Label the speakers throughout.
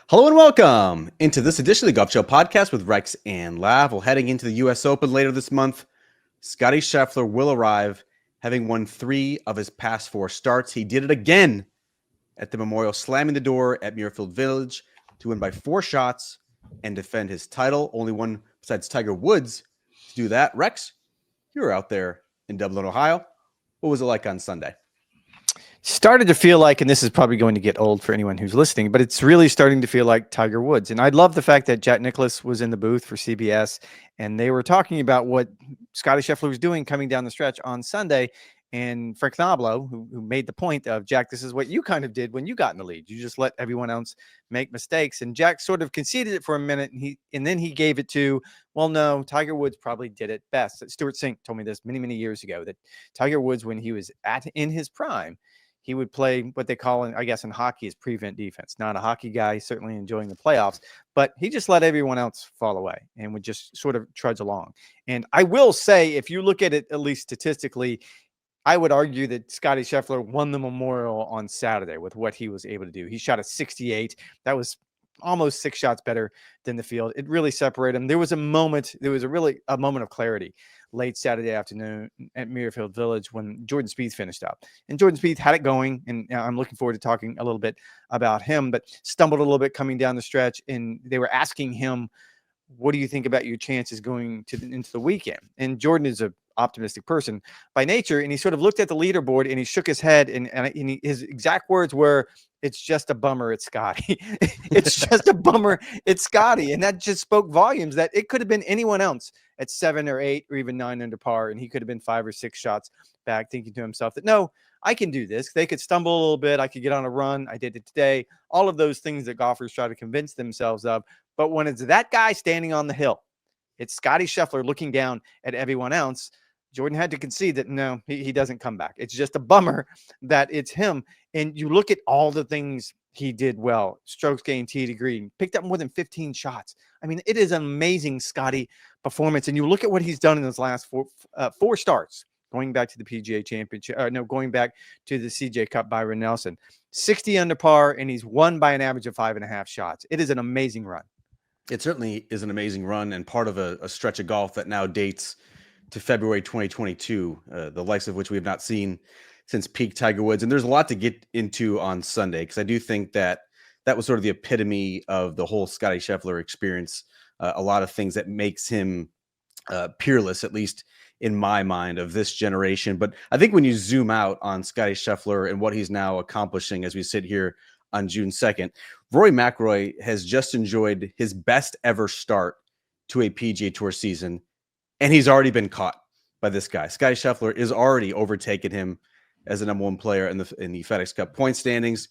Speaker 1: Hello and welcome into this edition of the Golf Show podcast with Rex and Lav. Well, heading into the U.S. Open later this month, Scottie Scheffler will arrive, having won 3 of his past 4 starts. He did it again at the Memorial, slamming the door at Muirfield Village to win by 4 shots and defend his title. Only one besides Tiger Woods to do that. Rex, you were out there in Dublin, Ohio. What was it like on Sunday?
Speaker 2: Started to feel like, and this is probably going to get old for anyone who's listening, but it's really starting to feel like Tiger Woods. And I love the fact that Jack Nicklaus was in the booth for CBS, and they were talking about what Scottie Scheffler was doing coming down the stretch on Sunday. And Frank Noblo, who made the point of, Jack, this is what you kind of did when you got in the lead. You just let everyone else make mistakes. And Jack sort of conceded it for a minute, and then he gave it to, well, no, Tiger Woods probably did it best. Stuart Sink told me this many, many years ago, that Tiger Woods, when he was in his prime, he would play what they call, I guess, in hockey is prevent defense. Not a hockey guy, certainly enjoying the playoffs, but he just let everyone else fall away and would just sort of trudge along. And I will say, if you look at it, at least statistically, I would argue that Scottie Scheffler won the Memorial on Saturday with what he was able to do. He shot a 68. That was almost 6 shots better than the field. It really separated him. There was a moment of clarity late Saturday afternoon at Muirfield Village when Jordan Spieth finished up. And Jordan Spieth had it going, and I'm looking forward to talking a little bit about him, but stumbled a little bit coming down the stretch, and they were asking him, what do you think about your chances going into the weekend? And Jordan is a optimistic person by nature, and he sort of looked at the leaderboard and he shook his head, and his exact words were, "It's just a bummer, it's Scottie." It's just a bummer, it's Scottie. And that just spoke volumes, that it could have been anyone else at 7 or 8 or even 9 under par, and he could have been 5 or 6 shots back, thinking to himself that, no, I can do this. They could stumble a little bit, I could get on a run, I did it today. All of those things that golfers try to convince themselves of. But when it's that guy standing on the hill, it's Scottie Scheffler looking down at everyone else, Jordan had to concede that no, he doesn't come back. It's just a bummer that it's him. And you look at all the things he did well: strokes gained, tee to green, picked up more than 15 shots. I mean, it is an amazing Scottie performance. And you look at what he's done in his last 4 starts, going back to the PGA Championship, going back to the CJ Cup, Byron Nelson, 60 under par, and he's won by an average of 5.5 shots. It is an amazing run.
Speaker 1: It certainly is an amazing run, and part of a stretch of golf that now dates to February 2022, the likes of which we have not seen since peak Tiger Woods. And there's a lot to get into on Sunday, because I do think that was sort of the epitome of the whole Scottie Scheffler experience. A lot of things that makes him peerless, at least in my mind, of this generation. But I think when you zoom out on Scottie Scheffler and what he's now accomplishing as we sit here on June 2nd, Rory McIlroy has just enjoyed his best ever start to a PGA Tour season, and he's already been caught by this guy. Scottie Scheffler is already overtaken him as the number 1 player in the FedEx Cup point standings.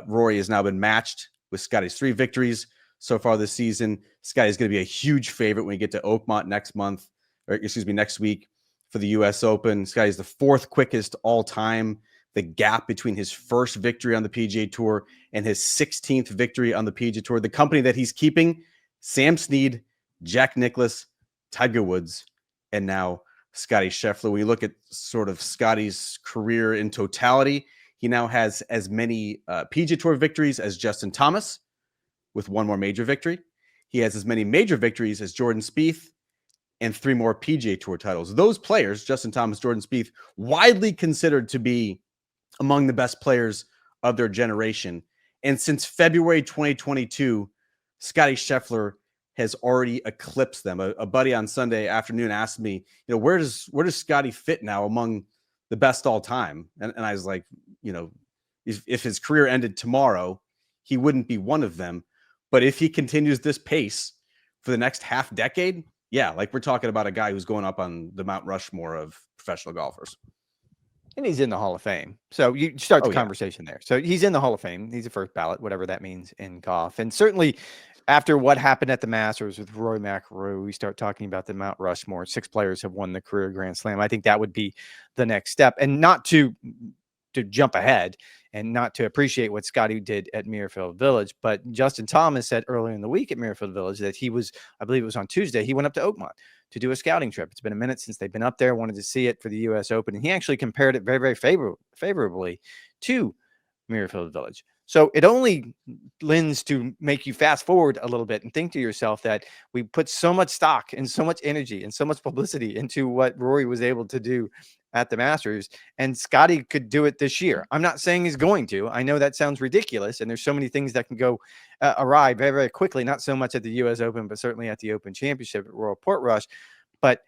Speaker 1: Rory has now been matched with Scottie's 3 victories so far this season. Scottie is going to be a huge favorite when we get to Oakmont next week for the U.S. Open. Scottie is the 4th quickest all time. The gap between his first victory on the PGA Tour and his 16th victory on the PGA Tour, the company that he's keeping: Sam Snead, Jack Nicklaus, Tiger Woods, and now Scottie Scheffler. When you look at sort of Scottie's career in totality, he now has as many PGA Tour victories as Justin Thomas, with 1 more major victory. He has as many major victories as Jordan Spieth, and 3 more PGA Tour titles. Those players, Justin Thomas, Jordan Spieth, widely considered to be among the best players of their generation. And since February 2022, Scottie Scheffler has already eclipsed them. A buddy on Sunday afternoon asked me, where does Scottie fit now among the best all time? And I was like, if his career ended tomorrow, he wouldn't be one of them. But if he continues this pace for the next half decade, yeah, like we're talking about a guy who's going up on the Mount Rushmore of professional golfers.
Speaker 2: And he's in the Hall of Fame. So you start the conversation there. So he's in the Hall of Fame. He's a first ballot, whatever that means in golf. And certainly after what happened at the Masters with Rory McIlroy, we start talking about the Mount Rushmore. 6 players have won the career Grand Slam. I think that would be the next step. And not to jump ahead and not to appreciate what Scottie did at Muirfield Village, but Justin Thomas said earlier in the week at Muirfield Village that he was, I believe it was on Tuesday, he went up to Oakmont to do a scouting trip. It's been a minute since they've been up there, wanted to see it for the U.S. Open, and he actually compared it very, very favorably to Muirfield Village. So it only lends to make you fast forward a little bit and think to yourself that we put so much stock and so much energy and so much publicity into what Rory was able to do at the Masters, and Scottie could do it this year. I'm not saying he's going to. I know that sounds ridiculous, and there's so many things that can go awry very, very quickly, not so much at the US Open, but certainly at the Open Championship at Royal Portrush. But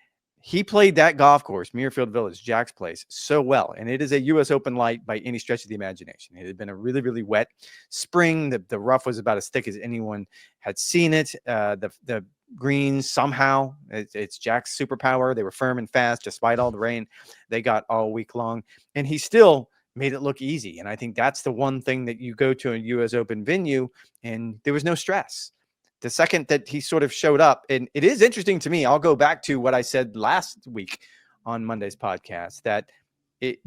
Speaker 2: he played that golf course, Muirfield Village, Jack's place, so well. And it is a US Open light by any stretch of the imagination. It had been a really, really wet spring. The rough was about as thick as anyone had seen it. The greens, somehow, it's Jack's superpower. They were firm and fast despite all the rain they got all week long. And he still made it look easy. And I think that's the one thing that you go to a US Open venue and there was no stress. The second that he sort of showed up, and it is interesting to me, I'll go back to what I said last week on Monday's podcast, that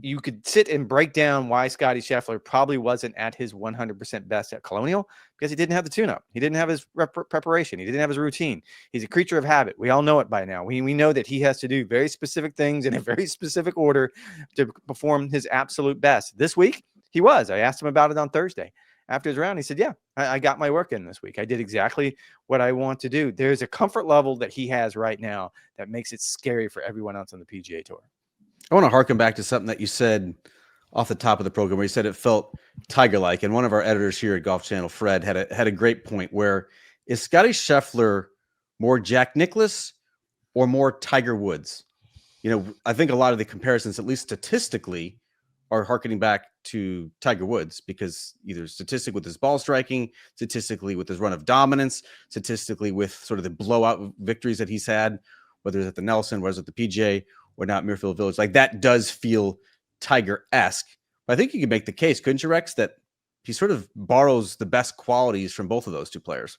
Speaker 2: you could sit and break down why Scottie Scheffler probably wasn't at his 100% best at Colonial, because he didn't have the tune-up. He didn't have his preparation. He didn't have his routine. He's a creature of habit. We all know it by now. We know that he has to do very specific things in a very specific order to perform his absolute best. This week, he was. I asked him about it on Thursday. After his round, he said, yeah, I got my work in this week. I did exactly what I want to do. There's a comfort level that he has right now that makes it scary for everyone else on the PGA Tour.
Speaker 1: I want to harken back to something that you said off the top of the program where you said it felt Tiger-like. And one of our editors here at Golf Channel, Fred, had a great point where, is Scottie Scheffler more Jack Nicklaus or more Tiger Woods? You know, I think a lot of the comparisons, at least statistically, are harkening back to Tiger Woods, because either statistic with his ball striking, statistically with his run of dominance, statistically with sort of the blowout victories that he's had, whether it's at the Nelson, whether it's at the PGA, or not Muirfield Village. Like, that does feel Tiger-esque. But I think you could make the case, couldn't you, Rex, that he sort of borrows the best qualities from both of those two players?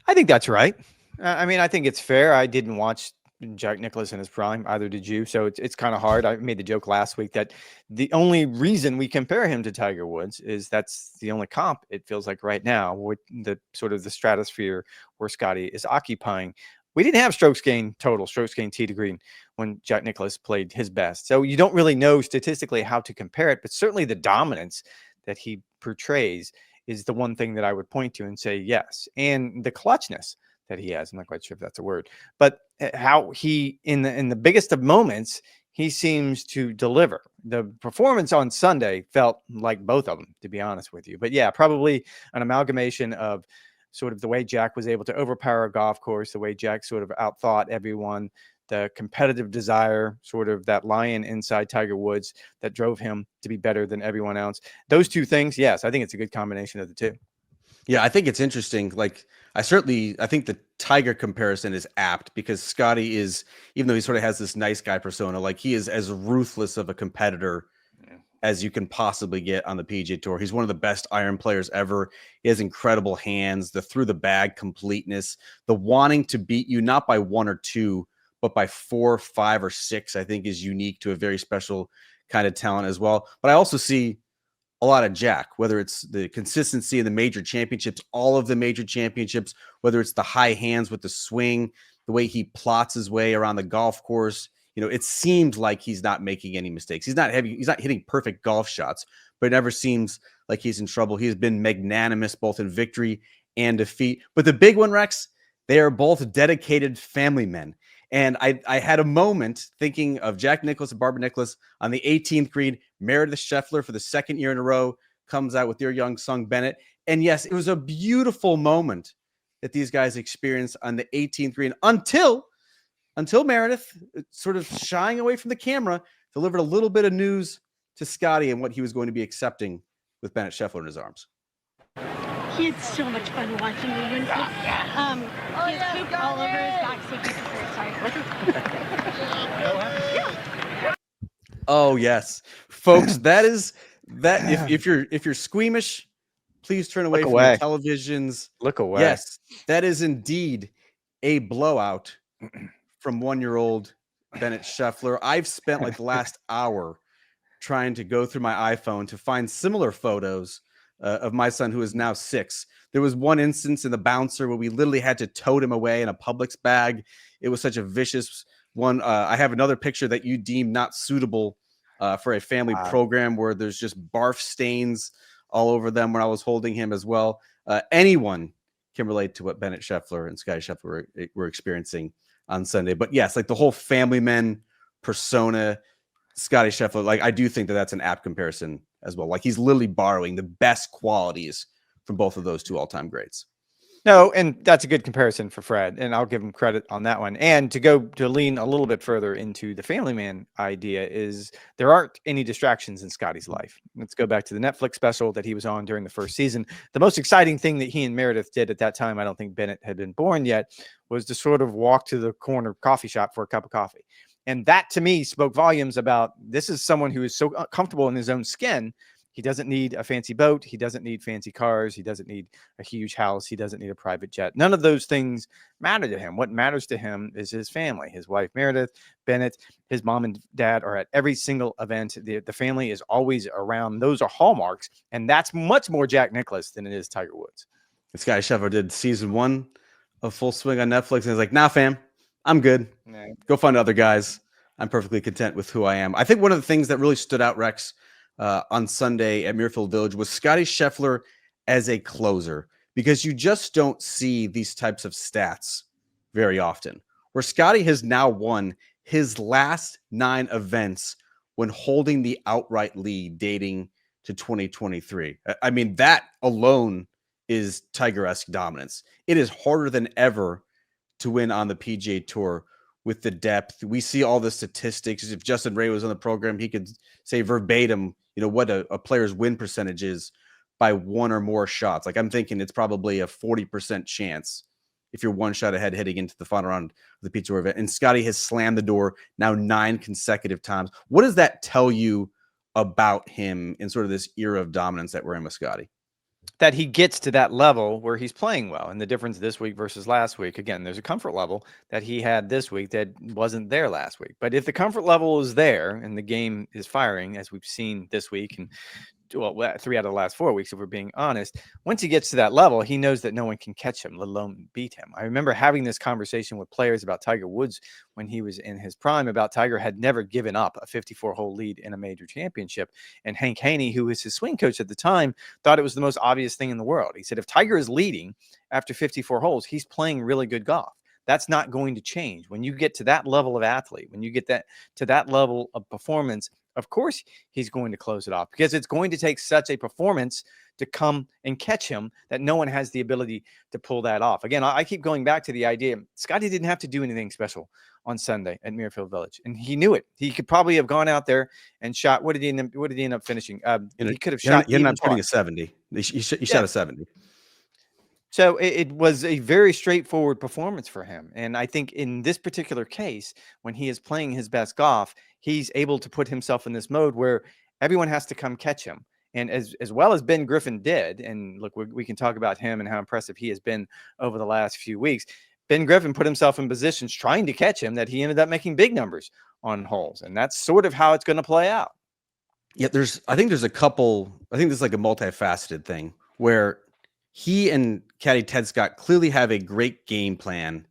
Speaker 2: I think that's right. I mean, I think it's fair. I didn't watch Jack Nicklaus in his prime, either did you. So it's kind of hard. I made the joke last week that the only reason we compare him to Tiger Woods is that's the only comp it feels like right now, with the sort of the stratosphere where Scottie is occupying. We didn't have strokes gained total, strokes gained tee to green when Jack Nicklaus played his best. So you don't really know statistically how to compare it, but certainly the dominance that he portrays is the one thing that I would point to and say yes. And the clutchness that he has. I'm not quite sure if that's a word, but how he, in the biggest of moments, he seems to deliver. The performance on Sunday felt like both of them, to be honest with you. But yeah, probably an amalgamation of sort of the way Jack was able to overpower a golf course, the way Jack sort of outthought everyone, the competitive desire, sort of that lion inside Tiger Woods that drove him to be better than everyone else. Those two things, yes, I think it's a good combination of the two.
Speaker 1: Yeah, I think it's interesting. Like, I think the Tiger comparison is apt, because Scottie is, even though he sort of has this nice guy persona, like, he is as ruthless of a competitor as you can possibly get on the PGA Tour. He's one of the best iron players ever. He has incredible hands, the through the bag completeness, the wanting to beat you, not by one or two, but by 4, 5, or 6, I think is unique to a very special kind of talent as well. But I also see a lot of Jack, whether it's the consistency in the major championships, all of the major championships, whether it's the high hands with the swing, the way he plots his way around the golf course. You know, it seemed like he's not making any mistakes. He's not hitting perfect golf shots, but it never seems like he's in trouble. He has been magnanimous both in victory and defeat. But the big one, Rex, they are both dedicated family men. And I had a moment thinking of Jack Nicklaus and Barbara Nicklaus on the 18th green. Meredith Scheffler, for the second year in a row, comes out with their young son, Bennett. And yes, it was a beautiful moment that these guys experienced on the 18th green until Meredith, sort of shying away from the camera, delivered a little bit of news to Scottie and what he was going to be accepting with Bennett Scheffler in his arms.
Speaker 3: He had so much fun watching me. He has poop all over his back, so he's sorry.
Speaker 1: Oh yes, folks, that if you're squeamish, please turn away from your televisions.
Speaker 2: Look away.
Speaker 1: Yes, that is indeed a blowout from 1-year-old Bennett Scheffler. I've spent like the last hour trying to go through my iPhone to find similar photos of my son, who is now 6. There was one instance in the bouncer where we literally had to tote him away in a Publix bag. It was such a vicious one. I have another picture that you deem not suitable for a family program, where there's just barf stains all over them when I was holding him as well. Anyone can relate to what Bennett Scheffler and Scottie Scheffler were experiencing on Sunday. But yes, like the whole family men persona, Scottie Scheffler, like I do think that that's an apt comparison as well. Like he's literally borrowing the best qualities from both of those two all-time greats.
Speaker 2: No, and that's a good comparison for Fred, and I'll give him credit on that one. And to lean a little bit further into the family man idea is there aren't any distractions in Scottie's life. Let's go back to the Netflix special that he was on during the first season. The most exciting thing that he and Meredith did at that time, I don't think Bennett had been born yet, was to sort of walk to the corner coffee shop for a cup of coffee. And that to me spoke volumes about this is someone who is so comfortable in his own skin. He doesn't need a fancy boat. He doesn't need fancy cars. He doesn't need a huge house. He doesn't need a private jet. None of those things matter to him. What matters to him is his family, his wife, Meredith, Bennett, his mom and dad are at every single event. The family is always around. Those are hallmarks. And that's much more Jack Nicklaus than it is Tiger Woods.
Speaker 1: Scottie Scheffler did season 1 of Full Swing on Netflix. And he's like, nah, fam, I'm good.
Speaker 2: Yeah.
Speaker 1: Go find other guys. I'm perfectly content with who I am. I think one of the things that really stood out, Rex, on Sunday at Muirfield Village was Scottie Scheffler as a closer, because you just don't see these types of stats very often, where Scottie has now won his last 9 events when holding the outright lead dating to 2023. I mean, that alone is Tiger-esque dominance. It is harder than ever to win on the PGA Tour with the depth. We see all the statistics. If Justin Ray was on the program, he could say verbatim, what a player's win percentage is by 1 or more shots. Like I'm thinking it's probably a 40% chance if you're 1 shot ahead heading into the final round of the PGA Tour event. And Scottie has slammed the door now 9 consecutive times. What does that tell you about him in sort of this era of dominance that we're in with Scottie?
Speaker 2: That he gets to that level where he's playing well. And the difference this week versus last week, again, there's a comfort level that he had this week that wasn't there last week. But if the comfort level is there and the game is firing, as we've seen this week, and 3 out of the last 4 weeks, if we're being honest, once he gets to that level, he knows that no one can catch him, let alone beat him. I remember having this conversation with players about Tiger Woods when he was in his prime, about Tiger had never given up a 54-hole lead in a major championship. And Hank Haney, who was his swing coach at the time, thought it was the most obvious thing in the world. He said, if Tiger is leading after 54 holes, he's playing really good golf. That's not going to change. When you get to that level of athlete, when you get to that level of performance, of course he's going to close it off, because it's going to take such a performance to come and catch him that no one has the ability to pull that off. Again, I keep going back to the idea, Scottie didn't have to do anything special on Sunday at Muirfield Village, and he knew it. He could probably have gone out there and shot. What did he end up finishing? He could have shot.
Speaker 1: You're not putting a 70. You shot a 70.
Speaker 2: So it was a very straightforward performance for him. And I think in this particular case, when he is playing his best golf, he's able to put himself in this mode where everyone has to come catch him. And as well as Ben Griffin did, and look, we can talk about him and how impressive he has been over the last few weeks. Ben Griffin put himself in positions trying to catch him that he ended up making big numbers on holes. And that's sort of how it's going to play out.
Speaker 1: Yeah, I think this is like a multifaceted thing where he and caddy Ted Scott clearly have a great game plan,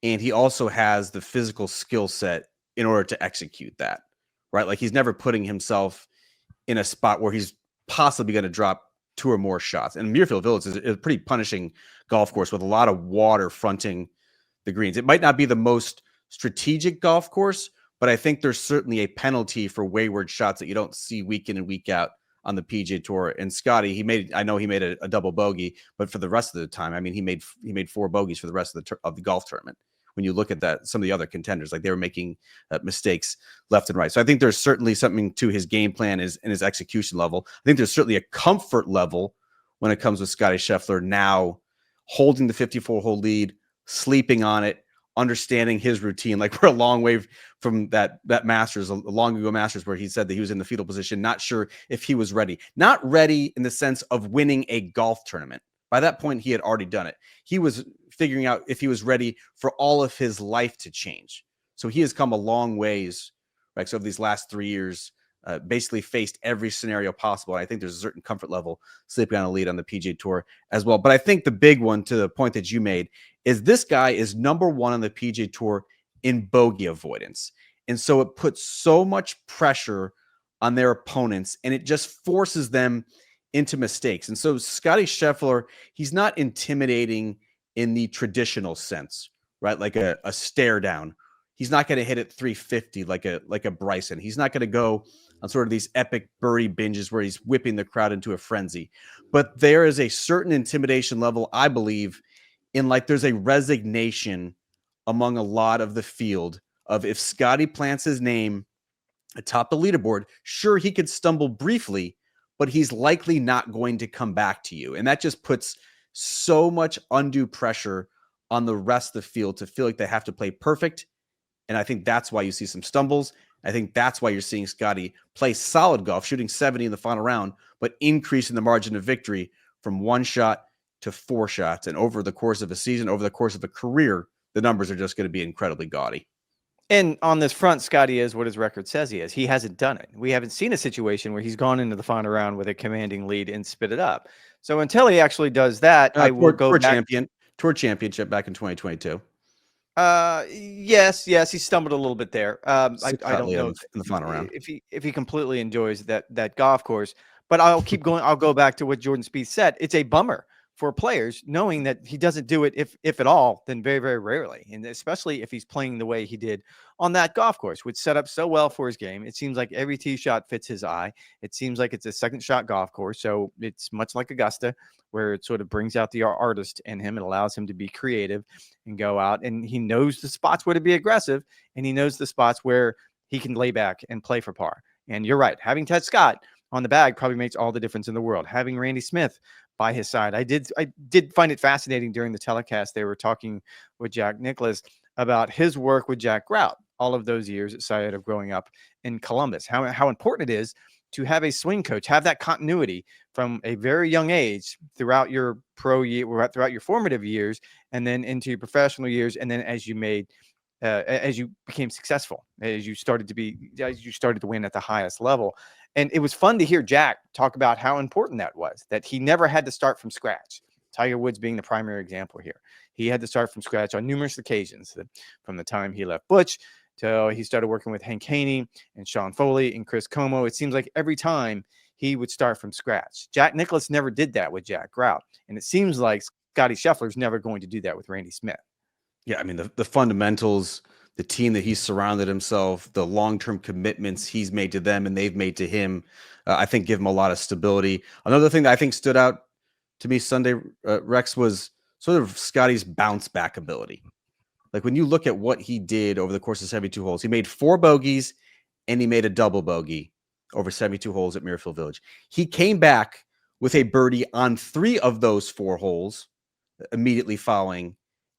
Speaker 1: and he also has the physical skill set in order to execute that, right? Like he's never putting himself in a spot where he's possibly going to drop 2 or more shots. And Muirfield Village is a pretty punishing golf course with a lot of water fronting the greens. It might not be the most strategic golf course, but I think there's certainly a penalty for wayward shots that you don't see week in and week out on the PGA Tour. And Scottie, I know he made a double bogey, but for the rest of the time, I mean, he made 4 bogeys for the rest of the golf tournament. When you look at that, some of the other contenders, like they were making mistakes left and right. So I think there's certainly something to his game plan and his execution level. I think there's certainly a comfort level when it comes with Scottie Scheffler now holding the 54-hole lead, sleeping on it, understanding his routine. Like we're a long way from that Masters, a long ago Masters, where he said that he was in the fetal position, not sure if he was ready. Not ready in the sense of winning a golf tournament. By that point, he had already done it. He was figuring out if he was ready for all of his life to change. So he has come a long ways, right? So over these last 3 years, basically faced every scenario possible. And I think there's a certain comfort level sleeping on a lead on the PGA Tour as well. But I think the big one, to the point that you made, is this guy is number 1 on the PGA Tour in bogey avoidance. And so it puts so much pressure on their opponents, and it just forces them into mistakes. And so Scottie Scheffler, he's not intimidating in the traditional sense, right? Like a stare down. He's not going to hit it 350 like a Bryson. He's not going to go on sort of these epic birdie binges where he's whipping the crowd into a frenzy. But there is a certain intimidation level, I believe, in like there's a resignation among a lot of the field of if Scottie plants his name atop the leaderboard, sure, he could stumble briefly, but he's likely not going to come back to you. And that just puts so much undue pressure on the rest of the field to feel like they have to play perfect. And I think that's why you see some stumbles. I think that's why you're seeing Scottie play solid golf, shooting 70 in the final round, but increasing the margin of victory from 1 shot to 4 shots. And over the course of a season, over the course of a career, the numbers are just going to be incredibly gaudy.
Speaker 2: And on this front, Scottie is what his record says he is. He hasn't done it. We haven't seen a situation where he's gone into the final round with a commanding lead and spit it up. So until he actually does that, I will go back.
Speaker 1: Tour championship back in 2022.
Speaker 2: Yes, he stumbled a little bit there. I don't know
Speaker 1: in the final round
Speaker 2: if he completely enjoys that golf course. But I'll keep going. I'll go back to what Jordan Spieth said. It's a bummer for players knowing that he doesn't do it, if at all, then very, very rarely. And especially if he's playing the way he did on that golf course, which set up so well for his game. It seems like every tee shot fits his eye. It seems like it's a second shot golf course. So it's much like Augusta, where it sort of brings out the artist in him. It allows him to be creative and go out, and he knows the spots where to be aggressive, and he knows the spots where he can lay back and play for par. And you're right. Having Ted Scott on the bag probably makes all the difference in the world. Having Randy Smith by his side. I did find it fascinating during the telecast. They were talking with Jack Nicklaus about his work with Jack Grout all of those years aside of growing up in Columbus, how important it is to have a swing coach, have that continuity from a very young age throughout your pro year, throughout your formative years, and then into your professional years. And then as you became successful, as you started to win at the highest level. And it was fun to hear Jack talk about how important that was, that he never had to start from scratch. Tiger Woods being the primary example here. He had to start from scratch on numerous occasions, from the time he left Butch till he started working with Hank Haney and Sean Foley and Chris Como. It seems like every time he would start from scratch. Jack Nicklaus never did that with Jack Grout. And it seems like Scottie Scheffler is never going to do that with Randy Smith.
Speaker 1: Yeah, I mean, the fundamentals, the team that he's surrounded himself, the long-term commitments he's made to them and they've made to him, I think give him a lot of stability. Another thing that I think stood out to me Sunday, Rex, was sort of Scottie's bounce back ability. Like when you look at what he did over the course of 72 holes, he made 4 bogeys and he made a double bogey over 72 holes at Muirfield Village. He came back with a birdie on 3 of those 4 holes immediately following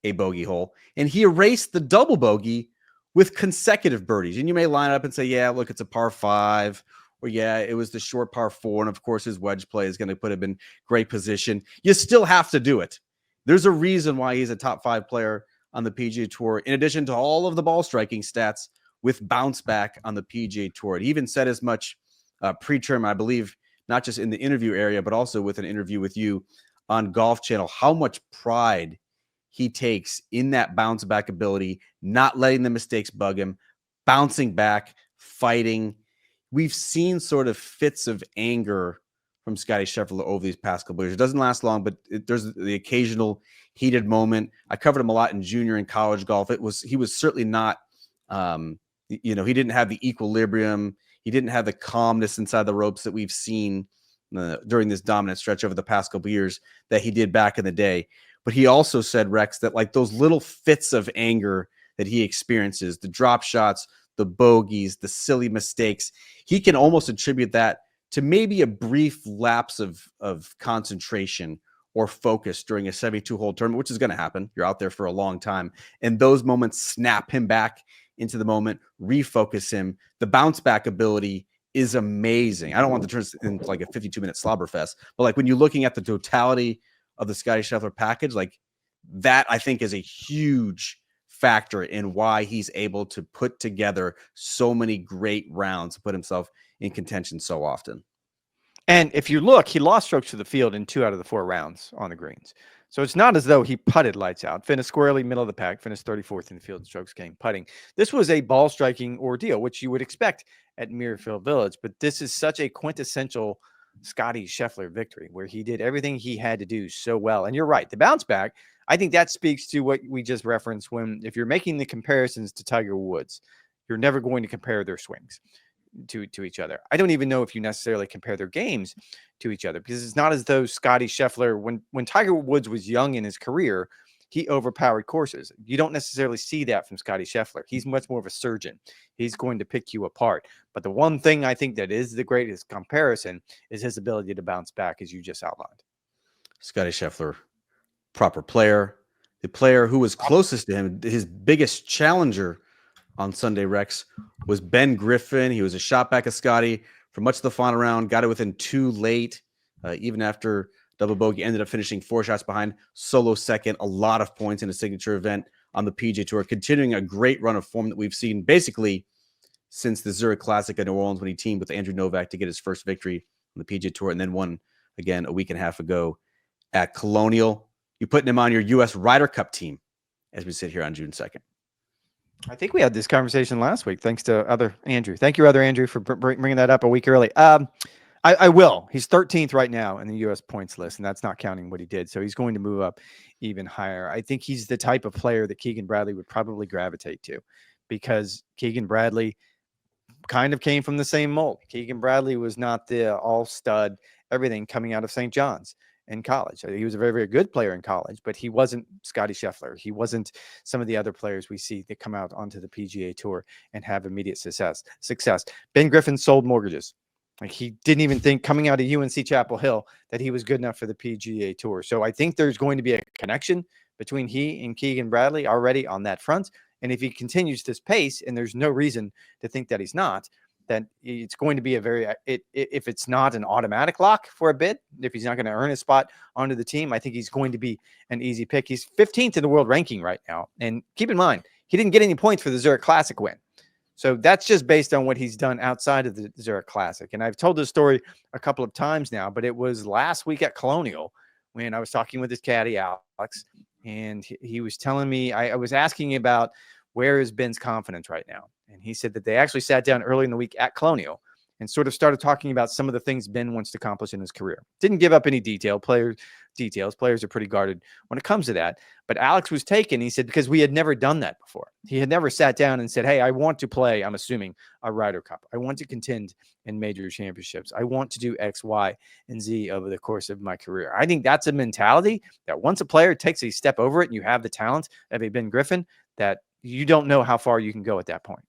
Speaker 1: a bogey hole, and he erased the double bogey with consecutive birdies. And you may line up and say, yeah, look, it's a par 5, or yeah, it was the short par 4. And of course, his wedge play is going to put him in great position. You still have to do it. There's a reason why he's a top 5 player on the PGA Tour, in addition to all of the ball striking stats with bounce back on the PGA Tour. He even said as much pre-term, I believe, not just in the interview area, but also with an interview with you on Golf Channel, how much pride he takes in that bounce back ability, not letting the mistakes bug him, bouncing back, fighting. We've seen sort of fits of anger from Scottie Scheffler over these past couple of years. It doesn't last long, but there's the occasional heated moment. I covered him a lot in junior and college golf. He was certainly not, he didn't have the equilibrium. He didn't have the calmness inside the ropes that we've seen during this dominant stretch over the past couple of years that he did back in the day. But he also said, Rex, that like those little fits of anger that he experiences, the drop shots, the bogeys, the silly mistakes, he can almost attribute that to maybe a brief lapse of concentration or focus during a 72-hole tournament, which is going to happen. You're out there for a long time. And those moments snap him back into the moment, refocus him. The bounce back ability is amazing. I don't want to turn this into like a 52-minute slobber fest, but like when you're looking at the totality of the Scottie Scheffler package, like that, I think is a huge factor in why he's able to put together so many great rounds, to put himself in contention so often.
Speaker 2: And if you look, he lost strokes to the field in 2 out of the 4 rounds on the greens. So it's not as though he putted lights out, finished squarely middle of the pack, finished 34th in the field in strokes gained putting. This was a ball striking ordeal, which you would expect at Muirfield Village, but this is such a quintessential Scottie Scheffler victory, where he did everything he had to do so well. And you're right, the bounce back, I think that speaks to what we just referenced when, if you're making the comparisons to Tiger Woods, you're never going to compare their swings to each other. I don't even know if you necessarily compare their games to each other, because it's not as though Scottie Scheffler, when Tiger Woods was young in his career, he overpowered courses. You don't necessarily see that from Scottie Scheffler. He's much more of a surgeon. He's going to pick you apart. But the one thing I think that is the greatest comparison is his ability to bounce back, as you just outlined.
Speaker 1: Scottie Scheffler, proper player, the player who was closest to him, his biggest challenger on Sunday, Rex, was Ben Griffin. He was a shot back of Scottie for much of the final round, got it within 2 late, even after double bogey, ended up finishing 4 shots behind, solo second, a lot of points in a signature event on the PGA Tour, continuing a great run of form that we've seen basically since the Zurich Classic in New Orleans, when he teamed with Andrew Novak to get his first victory on the PGA Tour, and then won again a week and a half ago at Colonial. You putting him on your U.S. Ryder Cup team as we sit here on June 2nd.
Speaker 2: I think we had this conversation last week, thanks to other Andrew. Thank you, other Andrew, for bringing that up a week early. I will. He's 13th right now in the U.S. points list, and that's not counting what he did. So he's going to move up even higher. I think he's the type of player that Keegan Bradley would probably gravitate to, because Keegan Bradley kind of came from the same mold. Keegan Bradley was not the all-stud everything coming out of St. John's in college. He was a very, very good player in college, but he wasn't Scottie Scheffler. He wasn't some of the other players we see that come out onto the PGA Tour and have immediate success. Ben Griffin sold mortgages. Like, he didn't even think, coming out of UNC Chapel Hill, that he was good enough for the PGA Tour. So I think there's going to be a connection between he and Keegan Bradley already on that front. And if he continues this pace, and there's no reason to think that he's not, then it's going to be a very, if it's not an automatic lock for a bid, if he's not going to earn a spot onto the team, I think he's going to be an easy pick. He's 15th in the world ranking right now. And keep in mind, he didn't get any points for the Zurich Classic win. So that's just based on what he's done outside of the Zurich Classic. And I've told this story a couple of times now, but it was last week at Colonial when I was talking with his caddy, Alex, and he was telling me, I was asking about where is Ben's confidence right now. And he said that they actually sat down early in the week at Colonial and sort of started talking about some of the things Ben wants to accomplish in his career. Didn't give up any details. Players are pretty guarded when it comes to that. But Alex was taken. He said, because we had never done that before. He had never sat down and said, hey, I want to play, I'm assuming, a Ryder Cup. I want to contend in major championships. I want to do X, Y, and Z over the course of my career. I think that's a mentality that once a player takes a step over it and you have the talent of a Ben Griffin, that you don't know how far you can go at that point.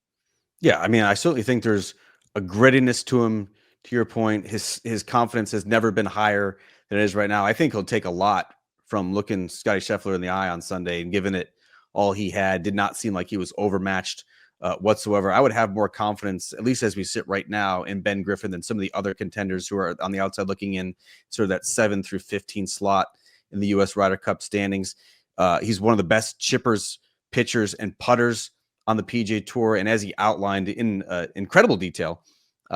Speaker 1: Yeah, I mean, I certainly think there's a grittiness to him. To your point, his confidence has never been higher than it is right now. I think he'll take a lot from looking Scottie Scheffler in the eye on Sunday and giving it all he had. Did not seem like he was overmatched whatsoever. I would have more confidence, at least as we sit right now, in Ben Griffin than some of the other contenders who are on the outside looking in, sort of that 7 through 15 slot in the U.S. Ryder Cup standings. He's one of the best chippers, pitchers, and putters on the PGA Tour. And as he outlined in incredible detail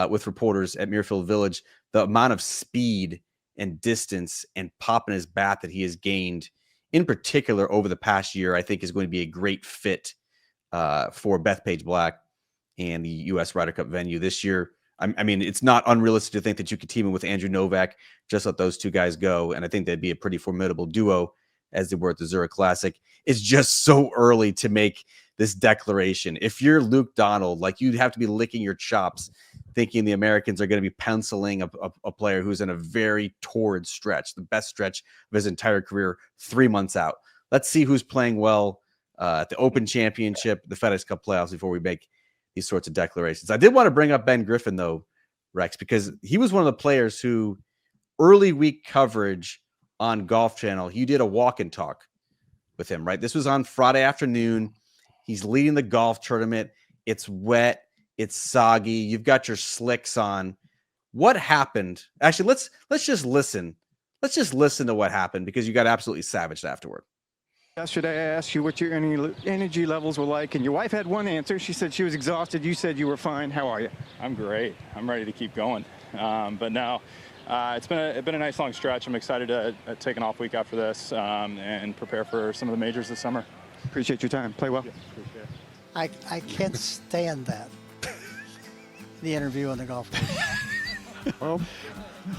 Speaker 1: with reporters at Muirfield Village, the amount of speed and distance and pop in his bat that he has gained, in particular over the past year, I think is going to be a great fit for Bethpage Black and the U.S. Ryder Cup venue this year. I mean, it's not unrealistic to think that you could team him with Andrew Novak. Just let those two guys go, and I think that'd be a pretty formidable duo, as they were at the Zurich Classic. It's just so early to make this declaration. If you're Luke Donald, like, you'd have to be licking your chops thinking the Americans are going to be penciling a player who's in a very torrid stretch, the best stretch of his entire career, 3 months out. Let's see who's playing well at the Open Championship, the FedEx Cup playoffs, before we make these sorts of declarations. I did want to bring up Ben Griffin, though, Rex, because he was one of the players who early week coverage on Golf Channel, you did a walk and talk with him, right? This was on Friday afternoon. He's leading the golf tournament. It's wet. It's soggy. You've got your slicks on. What happened? Actually, let's just listen. Let's just listen to what happened, because you got absolutely savaged afterward.
Speaker 4: Yesterday, I asked you what your energy levels were like, and your wife had one answer. She said she was exhausted. You said you were fine. How are you?
Speaker 5: I'm great. I'm ready to keep going. But now it's been a nice long stretch. I'm excited to take an off week after this and prepare for some of the majors this summer.
Speaker 4: Appreciate your time. Play well.
Speaker 5: Yeah, appreciate it.
Speaker 6: I can't stand that. The interview on the golf course.
Speaker 4: Well,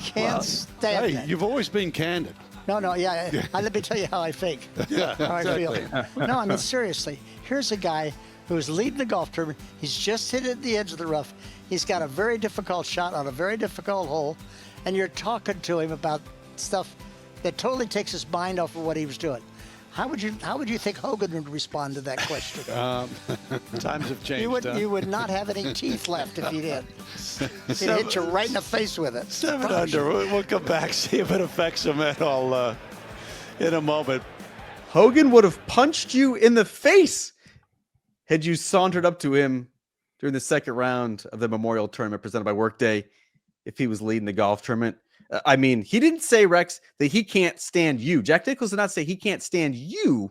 Speaker 6: Can't stand
Speaker 7: Hey,
Speaker 6: that.
Speaker 7: you've always been candid.
Speaker 6: No, yeah. Let me tell you how I think.
Speaker 7: Yeah,
Speaker 6: How I feel.
Speaker 7: exactly.
Speaker 6: No, I mean, seriously. Here's a guy who's leading the golf tournament. He's just hit it at the edge of the rough. He's got a very difficult shot on a very difficult hole, and you're talking to him about stuff that totally takes his mind off of what he was doing. How would you think Hogan would respond to that question?
Speaker 7: Times have changed.
Speaker 6: You would not have any teeth left if you did. He'd hit you right in the face with it.
Speaker 7: 7 under. We'll come back, see if it affects him at all in a moment.
Speaker 1: Hogan would have punched you in the face had you sauntered up to him during the second round of the Memorial Tournament presented by Workday if he was leading the golf tournament. I mean, he didn't say, Rex, that he can't stand you. Jack Nicklaus did not say he can't stand you.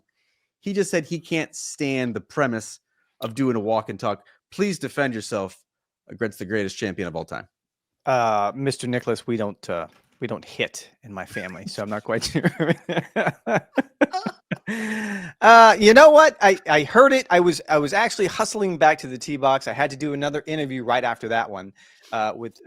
Speaker 1: He just said he can't stand the premise of doing a walk and talk. Please defend yourself against the greatest champion of all time.
Speaker 2: Mr. Nicklaus, we don't hit in my family, so I'm not quite sure. You know what? I heard it. I was actually hustling back to the tee box. I had to do another interview right after that one with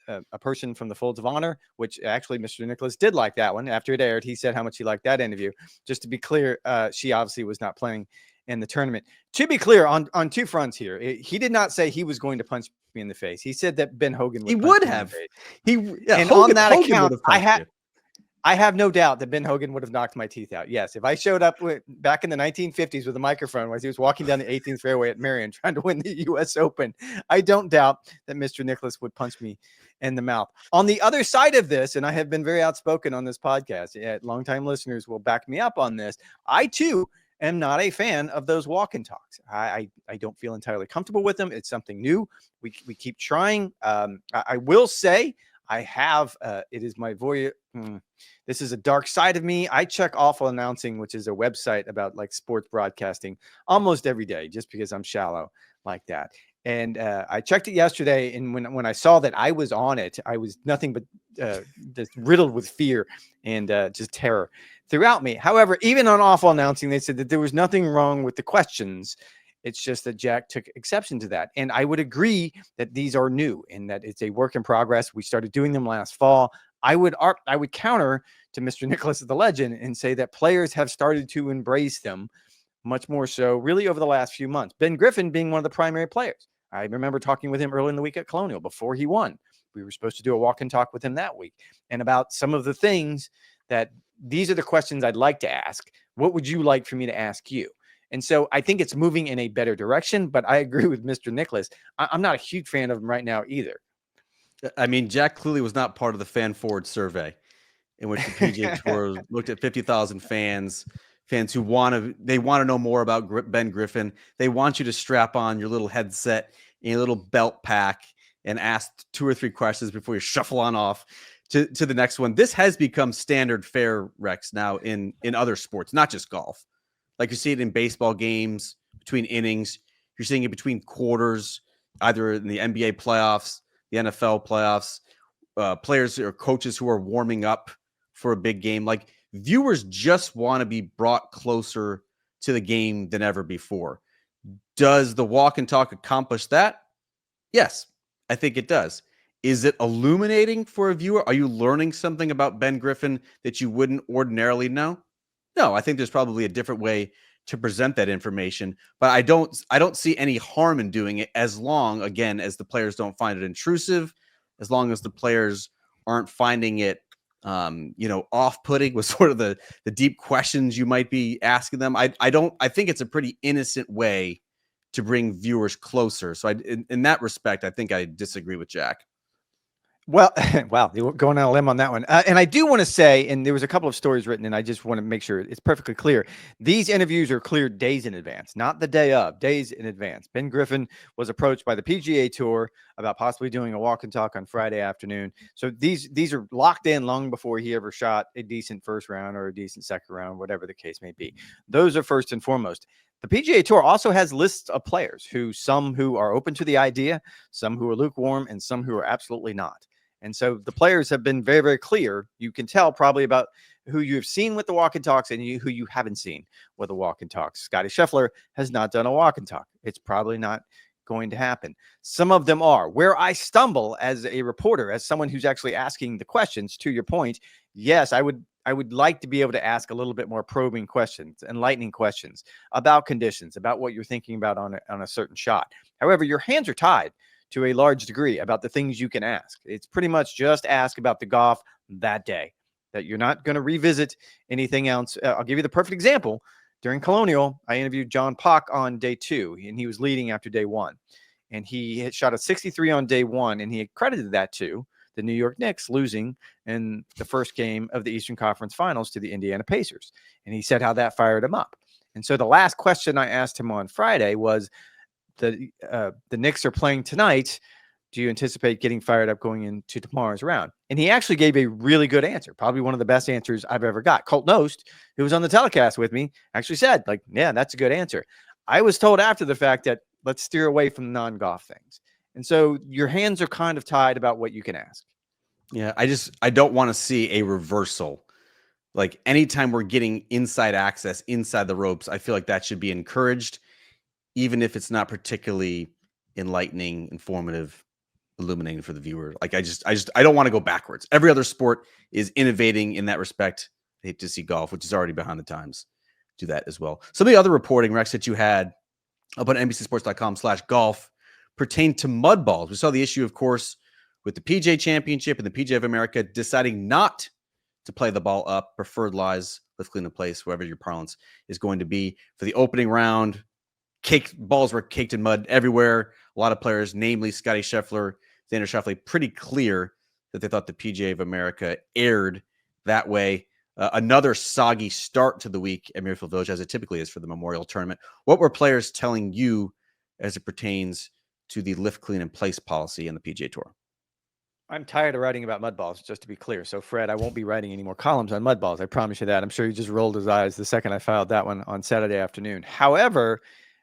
Speaker 2: a person from the Folds of Honor, which actually Mr. Nicklaus did like that one. After it aired, he said how much he liked that interview. Just to be clear, she obviously was not playing in the tournament. To be clear, on two fronts here, he did not say he was going to punch me in the face. He said that Ben Hogan would have. And
Speaker 1: Hogan,
Speaker 2: on that
Speaker 1: Hogan
Speaker 2: account,
Speaker 1: would have punched you.
Speaker 2: I have no doubt that Ben Hogan would have knocked my teeth out. Yes, if I showed up back in the 1950s with a microphone as he was walking down the 18th fairway at Marion trying to win the U.S. Open, I don't doubt that Mr. Nicklaus would punch me in the mouth. On the other side of this, and I have been very outspoken on this podcast, longtime listeners will back me up on this, I too am not a fan of those walk and talks. I don't feel entirely comfortable with them. It's something new. We keep trying. I will say I have, it is my voyeur. This is a dark side of me. I check Awful Announcing, which is a website about like sports broadcasting almost every day, just because I'm shallow like that. And I checked it yesterday. And when I saw that I was on it, I was nothing but just riddled with fear and just terror throughout me. However, even on Awful Announcing, they said that there was nothing wrong with the questions. It's just that Jack took exception to that. And I would agree that these are new and that it's a work in progress. We started doing them last fall. I would counter to Mr. Nicklaus the legend and say that players have started to embrace them much more so really over the last few months. Ben Griffin being one of the primary players. I remember talking with him early in the week at Colonial before he won. We were supposed to do a walk and talk with him that week and about some of the things that these are the questions I'd like to ask. What would you like for me to ask you? And so I think it's moving in a better direction, but I agree with Mr. Nicklaus. I'm not a huge fan of him right now either.
Speaker 1: I mean, Jack clearly was not part of the fan forward survey in which the PGA Tour looked at 50,000 fans who want to know more about Ben Griffin. They want you to strap on your little headset and your little belt pack and ask 2 or 3 questions before you shuffle on off to the next one. This has become standard fare, Rex, now in other sports, not just golf. Like you see it in baseball games, between innings. You're seeing it between quarters, either in the NBA playoffs, the NFL playoffs, players or coaches who are warming up for a big game. Like viewers just want to be brought closer to the game than ever before. Does the walk and talk accomplish that? Yes, I think it does. Is it illuminating for a viewer? Are you learning something about Ben Griffin that you wouldn't ordinarily know? No, I think there's probably a different way to present that information, but I don't see any harm in doing it as long, again, as the players don't find it intrusive, as long as the players aren't finding it, off-putting with sort of the deep questions you might be asking them. I think it's a pretty innocent way to bring viewers closer. So in that respect, I think I disagree with Jack.
Speaker 2: Well, wow, you're going on a limb on that one. And I do want to say, and there was a couple of stories written, and I just want to make sure it's perfectly clear. These interviews are cleared days in advance, not the day of, days in advance. Ben Griffin was approached by the PGA Tour about possibly doing a walk and talk on Friday afternoon. So these are locked in long before he ever shot a decent first round or a decent second round, whatever the case may be. Those are first and foremost. The PGA Tour also has lists of players some who are open to the idea, some who are lukewarm, and some who are absolutely not. And so the players have been very, very clear. You can tell probably about who you have seen with the walk and talks and who you haven't seen with the walk and talks. Scottie Scheffler has not done a walk and talk. It's probably not going to happen. Some of them are. Where I stumble as a reporter, as someone who's actually asking the questions, to your point, yes, I would like to be able to ask a little bit more probing questions, enlightening questions about conditions, about what you're thinking about on a certain shot. However, your hands are tied to a large degree about the things you can ask. It's pretty much just ask about the golf that day, that you're not going to revisit anything else. I'll give you the perfect example. During Colonial, I interviewed John Pock on day 2, and he was leading after day 1. And he had shot a 63 on day 1, and he accredited that to the New York Knicks losing in the first game of the Eastern Conference Finals to the Indiana Pacers. And he said how that fired him up. And so the last question I asked him on Friday was, the Knicks are playing tonight. Do you anticipate getting fired up going into tomorrow's round? And he actually gave a really good answer, probably one of the best answers I've ever got. Colt Knost, who was on the telecast with me, actually said, like, yeah, that's a good answer. I was told after the fact that let's steer away from non-golf things. And so your hands are kind of tied about what you can ask.
Speaker 1: Yeah, I don't want to see a reversal. Like anytime we're getting inside access, inside the ropes, I feel like that should be encouraged, even if it's not particularly enlightening, informative, illuminating for the viewer. Like I don't want to go backwards. Every other sport is innovating in that respect. I hate to see golf, which is already behind the times, do that as well. Some of the other reporting, Rex, that you had up on NBCSports.com/golf pertained to mud balls. We saw the issue, of course, with the PGA Championship and the PGA of America deciding not to play the ball up, preferred lies, lift clean in place, whatever your parlance is going to be for the opening round. Balls were caked in mud everywhere. A lot of players, namely Scottie Scheffler, Xander Schauffele, pretty clear that they thought the PGA of America erred that way. Another soggy start to the week at Muirfield Village, as it typically is for the Memorial Tournament. What were players telling you as it pertains to the lift clean in place policy in the PGA Tour?
Speaker 2: I'm tired of writing about mud balls, just to be clear. So, Fred, I won't be writing any more columns on mud balls. I promise you that. I'm sure he just rolled his eyes the second I filed that one on Saturday afternoon. However,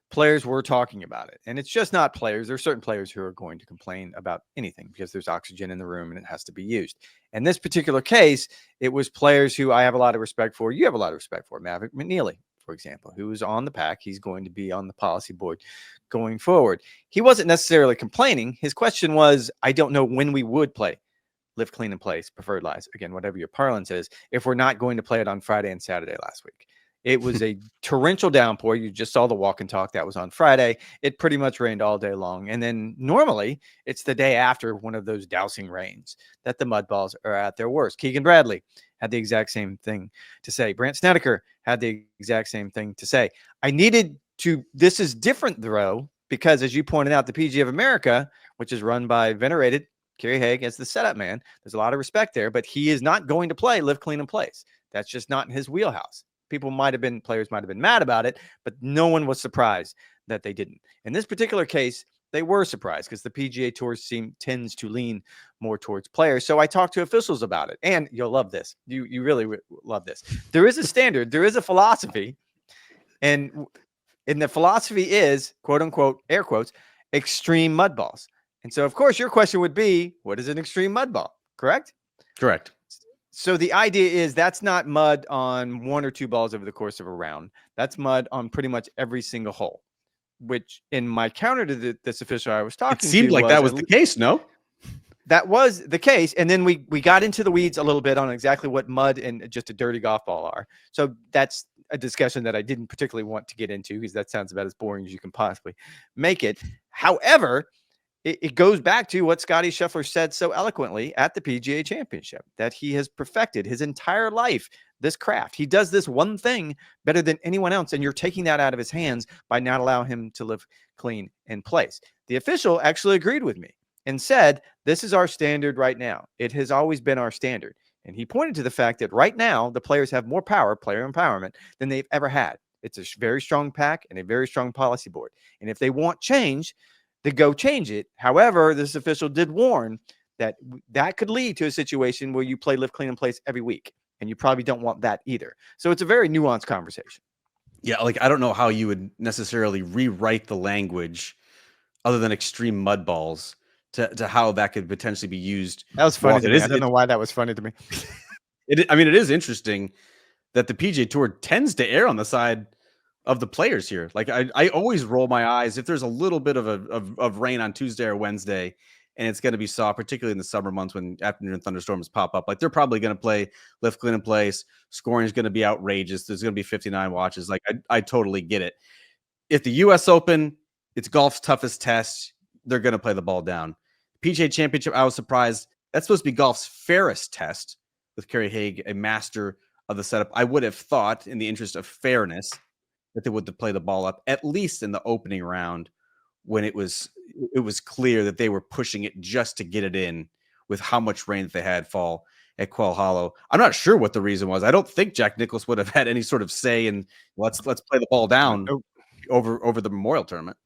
Speaker 2: players were talking about it. And it's just not players. There are certain players who are going to complain about anything because there's oxygen in the room and it has to be used. In this particular case, it was players who I have a lot of respect for. You have a lot of respect for. Maverick McNeely, for example, who is on the pack. He's going to be on the policy board going forward. He wasn't necessarily complaining. His question was, I don't know when we would play lift clean in place, preferred lies. Again, whatever your parlance is, if we're not going to play it on Friday and Saturday last week. It was a torrential downpour. You just saw the walk and talk that was on Friday. It pretty much rained all day long. And then normally it's the day after one of those dousing rains that the mud balls are at their worst. Keegan Bradley had the exact same thing to say. Brant Snedeker had the exact same thing to say. This is different though, because as you pointed out, the PGA of America, which is run by venerated Kerry Haig as the setup man, there's a lot of respect there, but he is not going to play lift clean in place. That's just not in his wheelhouse. Players might have been mad about it, but no one was surprised that they didn't. In this particular case, they were surprised because the PGA Tour tends to lean more towards players. So I talked to officials about it, and you'll love this. You really love this. There is a standard, there is a philosophy, and the philosophy is, quote unquote, air quotes, extreme mud balls. And so, of course, your question would be, what is an extreme mud ball? Correct?
Speaker 1: Correct.
Speaker 2: So the idea is that's not mud on one or two balls over the course of a round. That's mud on pretty much every single hole, which in my counter to this official I was talking to,
Speaker 1: it seemed like that was the case, no?
Speaker 2: That was the case. And then we got into the weeds a little bit on exactly what mud and just a dirty golf ball are. So that's a discussion that I didn't particularly want to get into because that sounds about as boring as you can possibly make it. However, it goes back to what Scottie Scheffler said so eloquently at the PGA Championship, that he has perfected his entire life, this craft. He does this one thing better than anyone else, and you're taking that out of his hands by not allowing him to live clean in place. The official actually agreed with me and said, this is our standard right now. It has always been our standard. And he pointed to the fact that right now the players have more power, player empowerment, than they've ever had. It's a very strong pack and a very strong policy board. And if they want change, they go change it. However, this official did warn that that could lead to a situation where you play lift clean in place every week, and you probably don't want that either. So it's a very nuanced conversation.
Speaker 1: Yeah, like I don't know how you would necessarily rewrite the language other than extreme mud balls to how that could potentially be used.
Speaker 2: That was funny to me. I don't know why that was funny to me.
Speaker 1: It is interesting that the PGA Tour tends to err on the side of the players here. Like I always roll my eyes if there's a little bit of rain on Tuesday or Wednesday, and it's going to be soft, particularly in the summer months when afternoon thunderstorms pop up. Like they're probably going to play lift, clean, in place. Scoring is going to be outrageous. There's going to be 59 watches. Like I totally get it. If the U.S. Open, it's golf's toughest test, they're going to play the ball down. PGA Championship, I was surprised. That's supposed to be golf's fairest test with Kerry Haig, a master of the setup. I would have thought, in the interest of fairness, that they would play the ball up at least in the opening round when it was clear that they were pushing it just to get it in with how much rain that they had fall at Quail Hollow. I'm not sure what the reason was. I don't think Jack Nicklaus would have had any sort of say in let's play the ball down over the Memorial Tournament.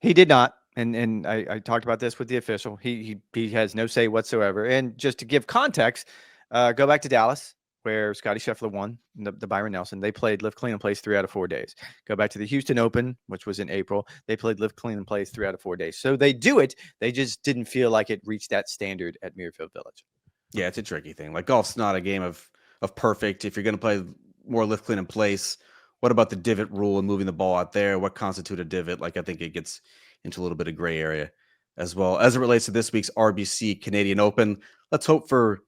Speaker 2: He did not. And I talked about this with the official. He has no say whatsoever. And just to give context, go back to Dallas, where Scottie Scheffler won the Byron Nelson. They played lift, clean, and place 3 out of 4 days. Go back to the Houston Open, which was in April. They played lift, clean, and place 3 out of 4 days. So they do it. They just didn't feel like it reached that standard at Muirfield Village.
Speaker 1: Yeah, it's a tricky thing. Like golf's not a game of perfect. If you're going to play more lift, clean, and place, what about the divot rule and moving the ball out there? What constitutes a divot? Like I think it gets into a little bit of gray area as well. As it relates to this week's RBC Canadian Open, let's hope for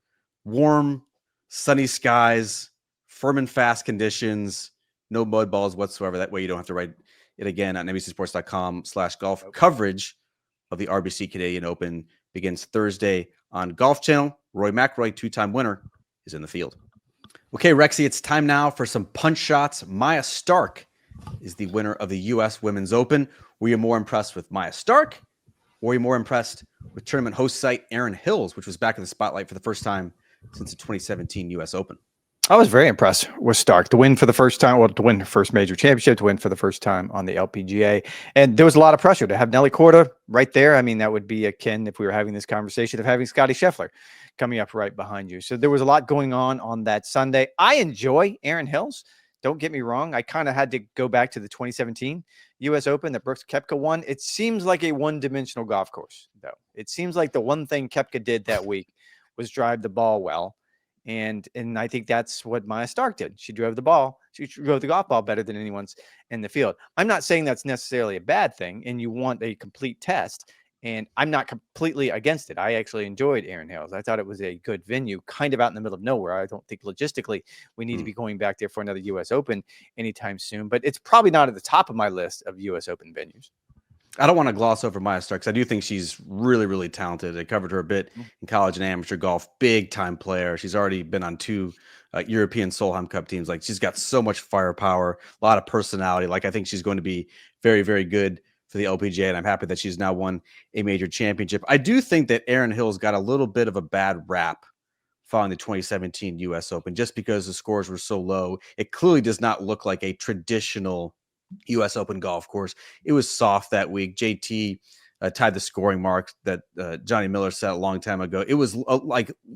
Speaker 1: warm, sunny skies, firm and fast conditions, no mud balls whatsoever. That way you don't have to write it again on NBCSports.com/golf. Coverage of the RBC Canadian Open begins Thursday on Golf Channel. Roy McIlroy, 2-time winner, is in the field. Okay, Rexy, it's time now for some punch shots. Maja Stark is the winner of the U.S. Women's Open. Were you more impressed with Maja Stark, or were you more impressed with tournament host site Erin Hills, which was back in the spotlight for the first time since the 2017 U.S. Open?
Speaker 2: I was very impressed with Stark to win for the first time, to win her first major championship, to win for the first time on the LPGA. And there was a lot of pressure to have Nelly Korda right there. I mean, that would be akin, if we were having this conversation, of having Scottie Scheffler coming up right behind you. So there was a lot going on that Sunday. I enjoy Erin Hills. Don't get me wrong. I kind of had to go back to the 2017 U.S. Open that Brooks Koepka won. It seems like a one-dimensional golf course, though. It seems like the one thing Koepka did that week was drive the ball well. And I think that's what Maja Stark did. She drove the ball. She drove the golf ball better than anyone's in the field. I'm not saying that's necessarily a bad thing, and you want a complete test. And I'm not completely against it. I actually enjoyed Erin Hills. I thought it was a good venue, kind of out in the middle of nowhere. I don't think logistically we need to be going back there for another U.S. Open anytime soon. But it's probably not at the top of my list of U.S. Open venues.
Speaker 1: I don't want to gloss over Maja Stark because I do think she's really, really talented. I covered her a bit in college and amateur golf. Big time player. She's already been on 2 European Solheim Cup teams. Like she's got so much firepower, a lot of personality. Like I think she's going to be very, very good for the LPGA, and I'm happy that she's now won a major championship. I do think that Erin Hills got a little bit of a bad rap following the 2017 U.S. Open just because the scores were so low. It clearly does not look like a traditional U.S. Open golf course. It was soft that week. JT tied the scoring mark that Johnny Miller set a long time ago. It was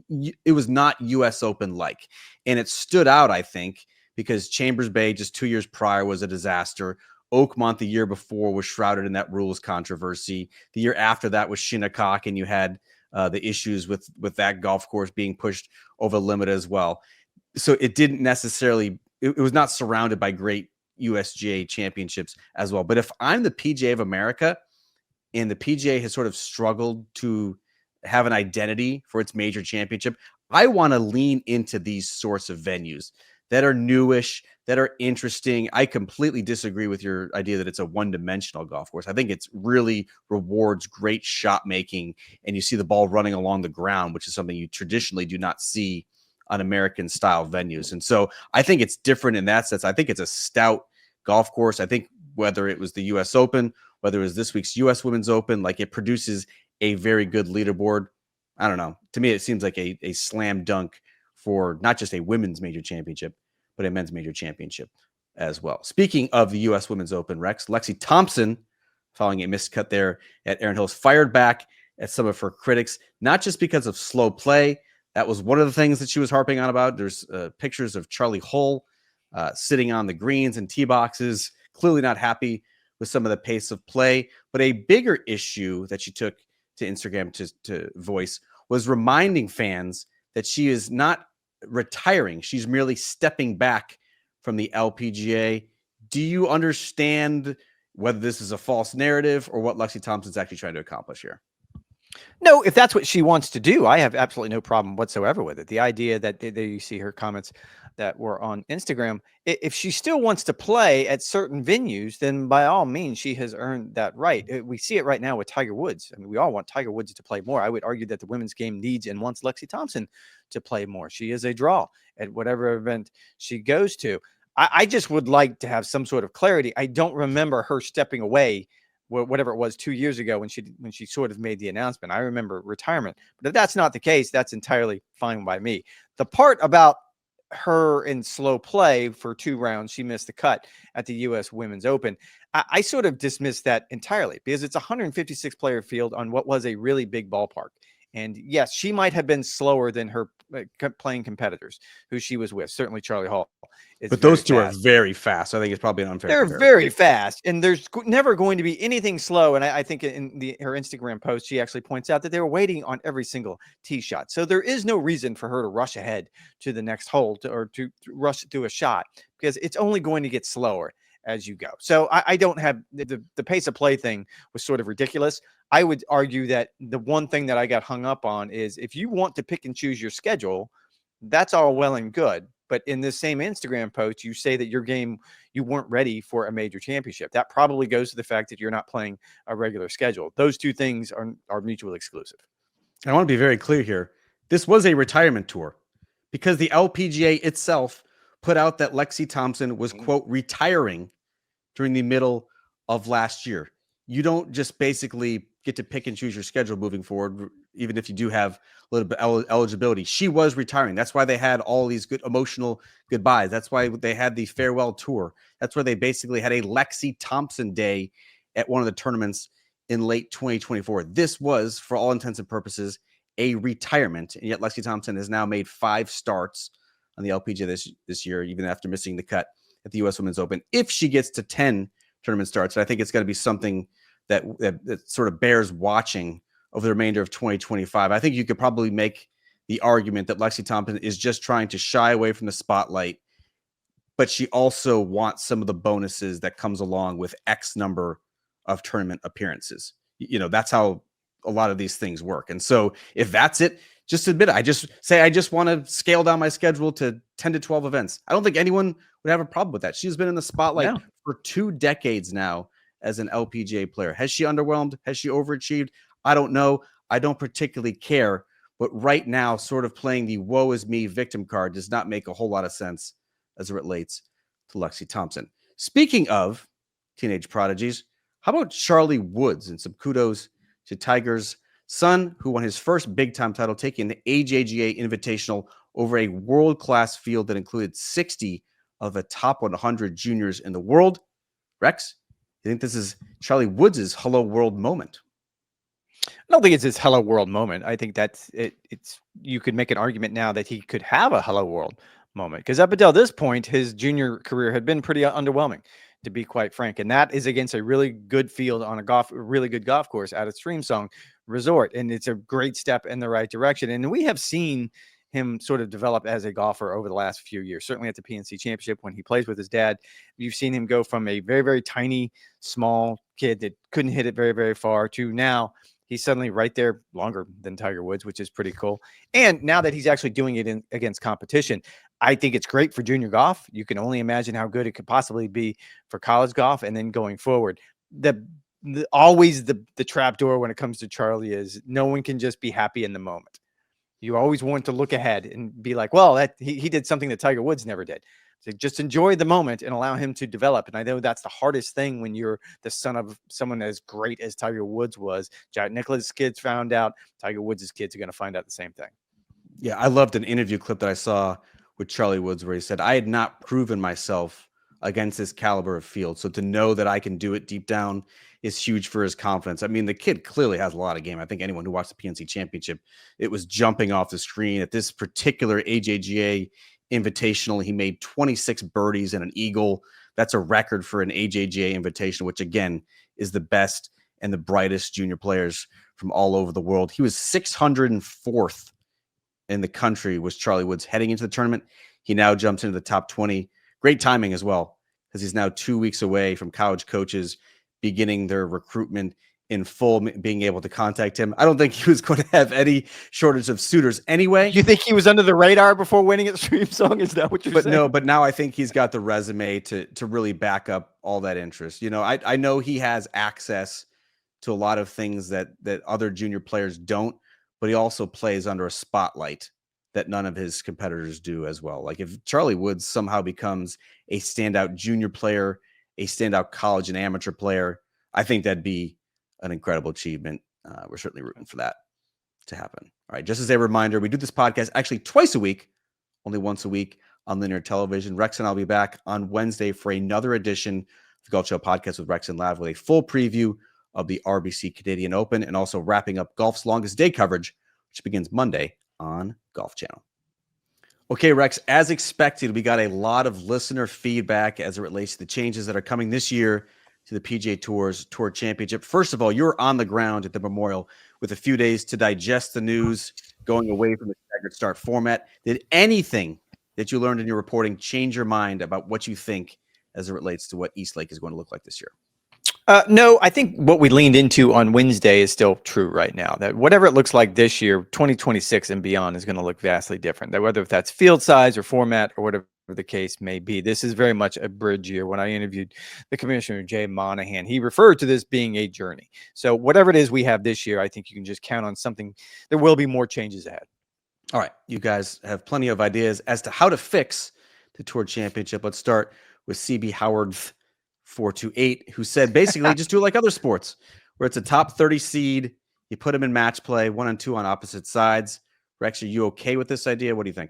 Speaker 1: it was not U.S. Open like, and it stood out, I think, because Chambers Bay just 2 years prior was a disaster. Oakmont the year before was shrouded in that rules controversy. The year after that was Shinnecock, and you had the issues with that golf course being pushed over the limit as well. So it didn't necessarily, it was not surrounded by great USGA championships as well. But if I'm the PGA of America and the PGA has sort of struggled to have an identity for its major championship, I want to lean into these sorts of venues that are newish, that are interesting. I completely disagree with your idea that it's a one-dimensional golf course. I think it's really rewards great shot making, and you see the ball running along the ground, which is something you traditionally do not see on American style venues. And so I think it's different in that sense. I think it's a stout golf course. I think whether it was the US Open, whether it was this week's US Women's Open, like it produces a very good leaderboard. I don't know. To me, it seems like a slam dunk for not just a women's major championship, but a men's major championship as well. Speaking of the U.S. Women's Open, Rex, Lexi Thompson, following a missed cut there at Erin Hills, fired back at some of her critics, not just because of slow play. That was one of the things that she was harping on about. There's pictures of Charlie Hull sitting on the greens and tee boxes, clearly not happy with some of the pace of play. But a bigger issue that she took to Instagram to voice was reminding fans that she is not retiring. She's merely stepping back from the LPGA Do you understand whether this is a false narrative or what Lexi Thompson's actually trying to accomplish here?
Speaker 2: No, if that's what she wants to do, I have absolutely no problem whatsoever with it. The idea that there you see her comments that were on Instagram. If she still wants to play at certain venues, then by all means, she has earned that right. We see it right now with Tiger Woods. I mean, we all want Tiger Woods to play more. I would argue that the women's game needs and wants Lexi Thompson to play more. She is a draw at whatever event she goes to. I just would like to have some sort of clarity. I don't remember her stepping away, whatever it was 2 years ago when she sort of made the announcement. I remember retirement, but if that's not the case, that's entirely fine by me. The part about her in slow play for 2 rounds, she missed the cut at the U.S. Women's Open. I sort of dismissed that entirely because it's a 156 player field on what was a really big ballpark. And yes, she might have been slower than her playing competitors who she was with. Certainly Charlie Hall.
Speaker 1: But those two are very fast. I think it's probably an unfair
Speaker 2: They're
Speaker 1: comparison.
Speaker 2: very fast, and there's never going to be anything slow. And I think in her Instagram post, she actually points out that they were waiting on every single tee shot. So there is no reason for her to rush ahead to the next hole or to rush through a shot because it's only going to get slower as you go. So I don't have the pace of play thing was sort of ridiculous. I would argue that the one thing that I got hung up on is if you want to pick and choose your schedule, that's all well and good. But in this same Instagram post, you say that your game, you weren't ready for a major championship. That probably goes to the fact that you're not playing a regular schedule. Those two things are mutually exclusive.
Speaker 1: I want to be very clear here. This was a retirement tour because the LPGA itself put out that Lexi Thompson was, quote, retiring during the middle of last year. You don't just basically get to pick and choose your schedule moving forward, even if you do have a little bit eligibility. She was retiring. That's why they had all these good emotional goodbyes. That's why they had the farewell tour. That's where they basically had a Lexi Thompson day at one of the tournaments in late 2024. This was, for all intents and purposes, a retirement. And yet Lexi Thompson has now made 5 starts on the LPGA this year, even after missing the cut at the U.S. Women's Open. If she gets to 10 tournament starts, I think it's going to be something that sort of bears watching over the remainder of 2025. I think you could probably make the argument that Lexi Thompson is just trying to shy away from the spotlight, but she also wants some of the bonuses that comes along with X number of tournament appearances. You know, that's how a lot of these things work. And so if that's it, just admit it. I just want to scale down my schedule to 10 to 12 events. I don't think anyone would have a problem with that. She's been in the spotlight for 2 decades now as an LPGA player. Has she underwhelmed? Has she overachieved? I don't know. I don't particularly care. But right now, sort of playing the woe is me victim card does not make a whole lot of sense as it relates to Lexi Thompson. Speaking of teenage prodigies, how about Charlie Woods? And some kudos to Tiger's son, who won his first big-time title, taking the AJGA Invitational over a world-class field that included 60 of the top 100 juniors in the world. Rex, you think this is Charlie Woods' hello world moment?
Speaker 2: I don't think it's his hello world moment. I think that's it. You could make an argument now that he could have a hello world moment because up until this point, his junior career had been pretty underwhelming, to be quite frank. And that is against a really good field on a really good golf course at a Streamsong Resort. And it's a great step in the right direction. And we have seen him sort of develop as a golfer over the last few years, certainly at the PNC Championship when he plays with his dad. You've seen him go from a very, very tiny, small kid that couldn't hit it very, very far to now he's suddenly right there longer than Tiger Woods, which is pretty cool. And now that he's actually doing it against competition, I think it's great for junior golf. You can only imagine how good it could possibly be for college golf. And then going forward, always the trapdoor when it comes to Charlie is no one can just be happy in the moment. You always want to look ahead and be like, well, he did something that Tiger Woods never did. So just enjoy the moment and allow him to develop. And I know that's the hardest thing when you're the son of someone as great as Tiger Woods was. Jack Nicklaus' kids found out. Tiger Woods' kids are going to find out the same thing.
Speaker 1: Yeah, I loved an interview clip that I saw with Charlie Woods where he said, I had not proven myself against this caliber of field. So to know that I can do it deep down is huge for his confidence. I mean, the kid clearly has a lot of game. I think anyone who watched the PNC Championship, it was jumping off the screen at this particular AJGA Invitational. He made 26 birdies and an eagle. That's a record for an AJGA Invitational, which again is the best and the brightest junior players from all over the world. He was 604th in the country was Charlie Woods heading into the tournament. He now jumps into the top 20. Great timing as well, because he's now 2 weeks away from college coaches beginning their recruitment in full, being able to contact him. I don't think he was going to have any shortage of suitors anyway.
Speaker 2: You think he was under the radar before winning at Stream Song? Is that what you're saying?
Speaker 1: No, but now I think he's got the resume to really back up all that interest. You know, I know he has access to a lot of things that other junior players don't, but he also plays under a spotlight that none of his competitors do as well. Like if Charlie Woods somehow becomes a standout junior player, a standout college and amateur player, I think that'd be an incredible achievement. We're certainly rooting for that to happen. All right. Just as a reminder, we do this podcast actually twice a week, only once a week on linear television. Rex and I'll be back on Wednesday for another edition of the Golf Show podcast with Rex and Lav with a full preview of the RBC Canadian Open and also wrapping up golf's longest day coverage, which begins Monday on Golf Channel. Okay, Rex, as expected, we got a lot of listener feedback as it relates to the changes that are coming this year to the PGA Tour's Tour Championship. First of all, you're on the ground at the Memorial with a few days to digest the news, going away from the staggered start format. Did anything that you learned in your reporting change your mind about what you think as it relates to what Eastlake is going to look like this year?
Speaker 2: No, I think what we leaned into on Wednesday is still true right now. That whatever it looks like this year, 2026 and beyond is going to look vastly different. That whether that's field size or format or whatever the case may be, this is very much a bridge year. When I interviewed the commissioner, Jay Monahan, he referred to this being a journey. So whatever it is we have this year, I think you can just count on something. There will be more changes ahead.
Speaker 1: All right. You guys have plenty of ideas as to how to fix the Tour Championship. Let's start with CB Howard 428, who said basically just do it like other sports where it's a top 30 seed. You put them in match play, 1 and 2 on opposite sides. Rex, are you okay with this idea? What do you think?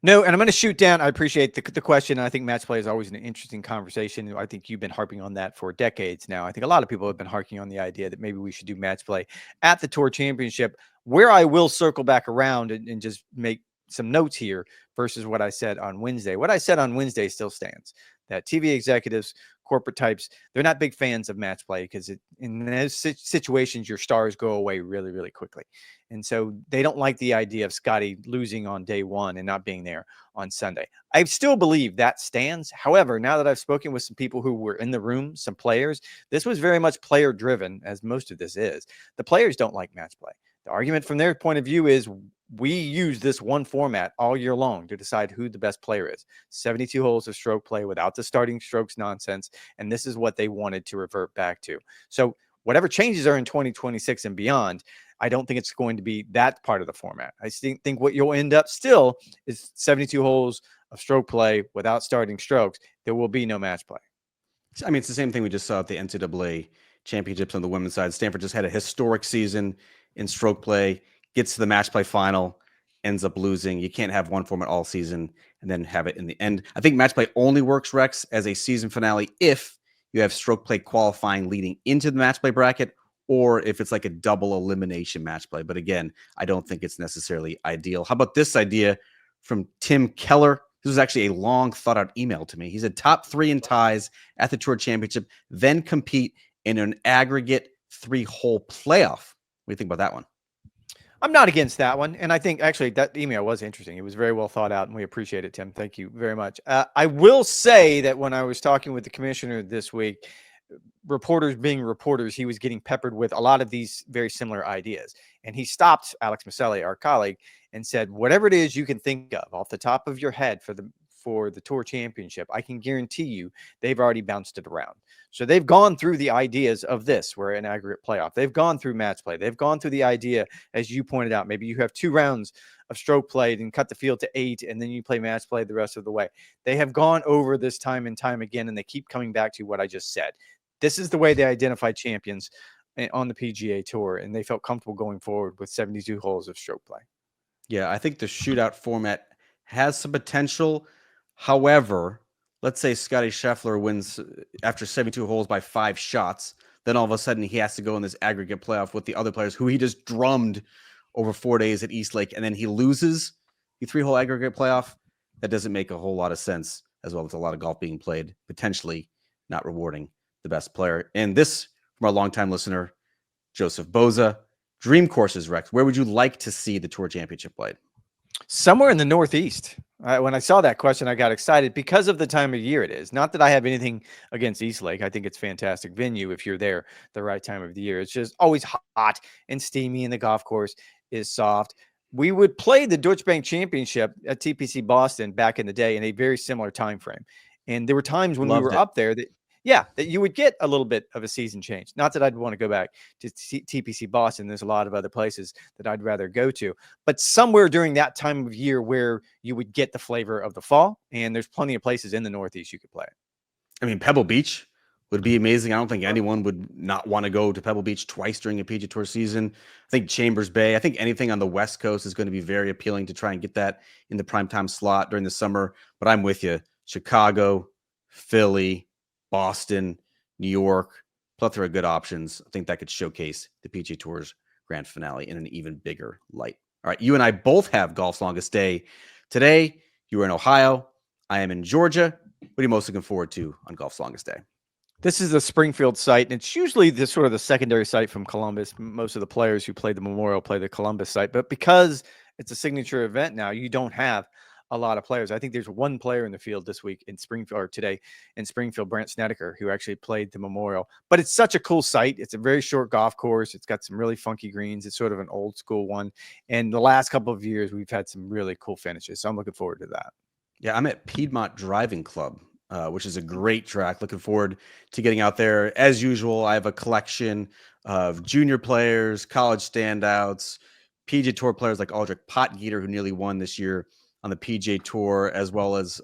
Speaker 2: No, and I'm going to shoot down. I appreciate the question. I think match play is always an interesting conversation. I think you've been harping on that for decades now. I think a lot of people have been harking on the idea that maybe we should do match play at the Tour Championship, where I will circle back around and just make some notes here versus what I said on Wednesday. What I said on Wednesday still stands. That TV executives, corporate types, they're not big fans of match play because in those situations, your stars go away really, really quickly. And so they don't like the idea of Scottie losing on day one and not being there on Sunday. I still believe that stands. However, now that I've spoken with some people who were in the room, some players, this was very much player driven, as most of this is. The players don't like match play. The argument from their point of view is we use this one format all year long to decide who the best player is. 72 holes of stroke play without the starting strokes nonsense. And this is what they wanted to revert back to. So whatever changes are in 2026 and beyond, I don't think it's going to be that part of the format. I think what you'll end up still is 72 holes of stroke play without starting strokes. There will be no match play.
Speaker 1: I mean, it's the same thing we just saw at the NCAA championships on the women's side. Stanford just had a historic season in stroke play, gets to the match play final, ends up losing. You can't have one format all season and then have it in the end. I think match play only works, Rex, as a season finale if you have stroke play qualifying leading into the match play bracket, or if it's like a double elimination match play. But again, I don't think it's necessarily ideal. How about this idea from Tim Keller? This was actually a long thought out email to me. He said top 3 in ties at the Tour Championship, then compete in an aggregate 3-hole playoff. What do you think about that one?
Speaker 2: I'm not against that one. And I think actually that email was interesting. It was very well thought out and we appreciate it, Tim. Thank you very much. I will say that when I was talking with the commissioner this week, reporters being reporters, he was getting peppered with a lot of these very similar ideas. And he stopped Alex Maselli, our colleague, and said, whatever it is you can think of off the top of your head for the Tour Championship, I can guarantee you they've already bounced it around. So they've gone through the ideas of this, where an aggregate playoff. They've gone through match play. They've gone through the idea, as you pointed out, maybe you have 2 rounds of stroke played and cut the field to 8, and then you play match play the rest of the way. They have gone over this time and time again, and they keep coming back to what I just said. This is the way they identified champions on the PGA Tour, and they felt comfortable going forward with 72 holes of stroke play.
Speaker 1: Yeah, I think the shootout format has some potential. However, let's say Scottie Scheffler wins after 72 holes by 5 shots. Then all of a sudden he has to go in this aggregate playoff with the other players who he just drummed over 4 days at Eastlake, and then he loses the 3-hole aggregate playoff. That doesn't make a whole lot of sense as well. With a lot of golf being played, potentially not rewarding the best player. And this from our longtime listener, Joseph Boza. Dream courses, Rex. Where would you like to see the Tour Championship played?
Speaker 2: Somewhere in the Northeast. When I saw that question, I got excited because of the time of year it is. Not that I have anything against East Lake. I think it's a fantastic venue if you're there the right time of the year. It's just always hot and steamy, and the golf course is soft. We would play the Deutsche Bank Championship at TPC Boston back in the day in a very similar time frame. And there were times when we
Speaker 1: Loved
Speaker 2: were
Speaker 1: it.
Speaker 2: up there that, yeah, that you would get a little bit of a season change. Not that I'd want to go back to TPC Boston. There's a lot of other places that I'd rather go to, but somewhere during that time of year where you would get the flavor of the fall, and there's plenty of places in the Northeast you could play.
Speaker 1: I mean, Pebble Beach would be amazing. I don't think anyone would not want to go to Pebble Beach twice during a PGA Tour season. I think Chambers Bay, I think anything on the West Coast is going to be very appealing to try and get that in the primetime slot during the summer. But I'm with you. Chicago, Philly, Boston, New York, plethora of good options. I think that could showcase the PGA Tour's grand finale in an even bigger light. All right, you and I both have golf's longest day. Today, you are in Ohio. I am in Georgia. What are you most looking forward to on golf's longest day?
Speaker 2: This is the Springfield site, and it's usually the sort of the secondary site from Columbus. Most of the players who play the Memorial play the Columbus site, but because it's a signature event now, you don't have a lot of players. I think there's one player in the field this week in Springfield, or today in Springfield, Brant Snedeker, who actually played the Memorial. But it's such a cool site. It's a very short golf course. It's got some really funky greens. It's sort of an old school one. And the last couple of years, we've had some really cool finishes. So I'm looking forward to that.
Speaker 1: Yeah, I'm at Piedmont Driving Club, which is a great track. Looking forward to getting out there. As usual, I have a collection of junior players, college standouts, PGA Tour players like Aldrich Potgieter, who nearly won this year on the PGA Tour, as well as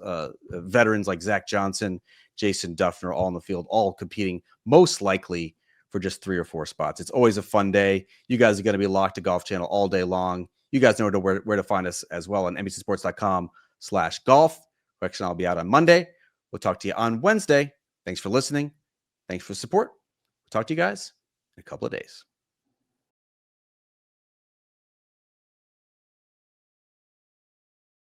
Speaker 1: veterans like Zach Johnson, Jason Duffner, all in the field, all competing most likely for just 3 or 4 spots. It's always a fun day. You guys are going to be locked to Golf Channel all day long. You guys know where to find us as well on NBCSports.com/golf. Correction, I'll be out on Monday. We'll talk to you on Wednesday. Thanks for listening. Thanks for the support. We'll talk to you guys in a couple of days.